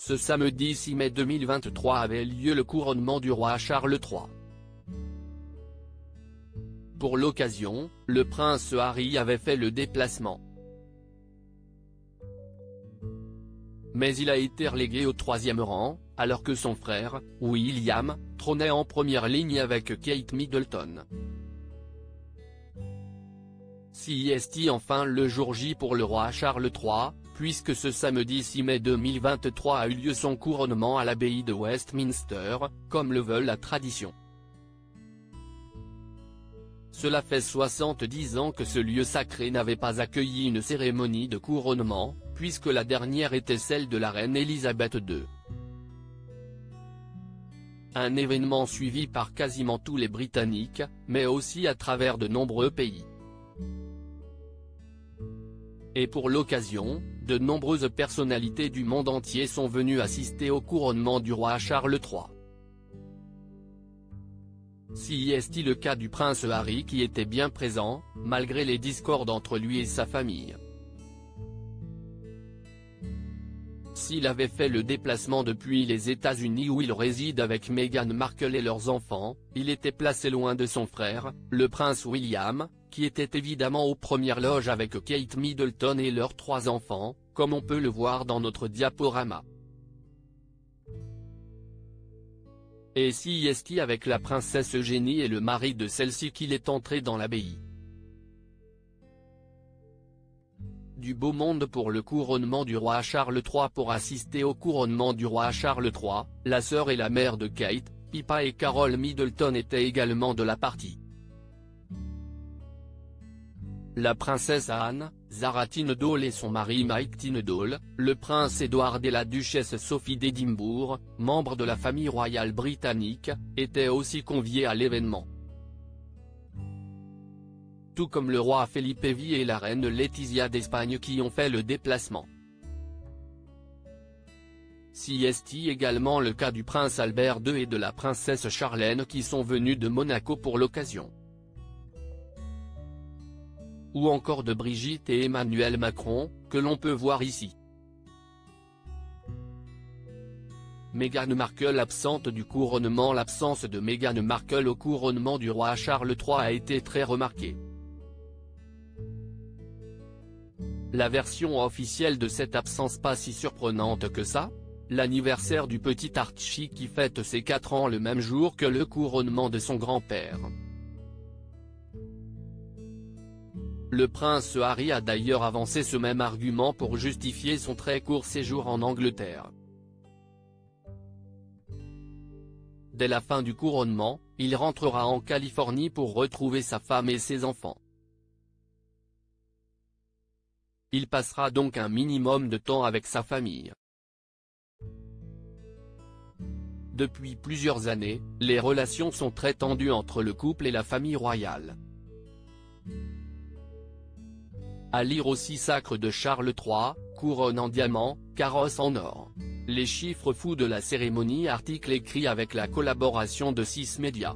Ce samedi 6 mai 2023 avait lieu le couronnement du roi Charles III. Pour l'occasion, le prince Harry avait fait le déplacement. Mais il a été relégué au troisième rang, alors que son frère, William, trônait en première ligne avec Kate Middleton. CIST enfin le jour J pour le roi Charles III, puisque ce samedi 6 mai 2023 a eu lieu son couronnement à l'abbaye de Westminster, comme le veut la tradition. Cela fait 70 ans que ce lieu sacré n'avait pas accueilli une cérémonie de couronnement, puisque la dernière était celle de la reine Elisabeth II. Un événement suivi par quasiment tous les Britanniques, mais aussi à travers de nombreux pays. Et pour l'occasion, de nombreuses personnalités du monde entier sont venues assister au couronnement du roi Charles III. CIST le cas du prince Harry qui était bien présent, malgré les discordes entre lui et sa famille. S'il avait fait le déplacement depuis les États-Unis où il réside avec Meghan Markle et leurs enfants, il était placé loin de son frère, le prince William, qui était évidemment aux premières loges avec Kate Middleton et leurs 3 enfants, comme on peut le voir dans notre diaporama. Et CIST avec la princesse Eugénie et le mari de celle-ci qu'il est entré dans l'abbaye. Du beau monde pour le couronnement du roi Charles III. Pour assister au couronnement du roi Charles III, la sœur et la mère de Kate, Pippa et Carol Middleton étaient également de la partie. La princesse Anne, Zara Tynedall et son mari Mike Tynedall, le prince Édouard et la duchesse Sophie d'Édimbourg, membres de la famille royale britannique, étaient aussi conviés à l'événement. Tout comme le roi Felipe V et la reine Laetitia d'Espagne qui ont fait le déplacement. CIST également le cas du prince Albert II et de la princesse Charlène qui sont venus de Monaco pour l'occasion. Ou encore de Brigitte et Emmanuel Macron, que l'on peut voir ici. Meghan Markle absente du couronnement. L'absence de Meghan Markle au couronnement du roi Charles III a été très remarquée. La version officielle de cette absence pas si surprenante que ça, l'anniversaire du petit Archie qui fête ses 4 ans le même jour que le couronnement de son grand-père. Le prince Harry a d'ailleurs avancé ce même argument pour justifier son très court séjour en Angleterre. Dès la fin du couronnement, il rentrera en Californie pour retrouver sa femme et ses enfants. Il passera donc un minimum de temps avec sa famille. Depuis plusieurs années, les relations sont très tendues entre le couple et la famille royale. À lire aussi Sacre de Charles III, couronne en diamant, carrosse en or. Les chiffres fous de la cérémonie. Article écrit avec la collaboration de 6 médias.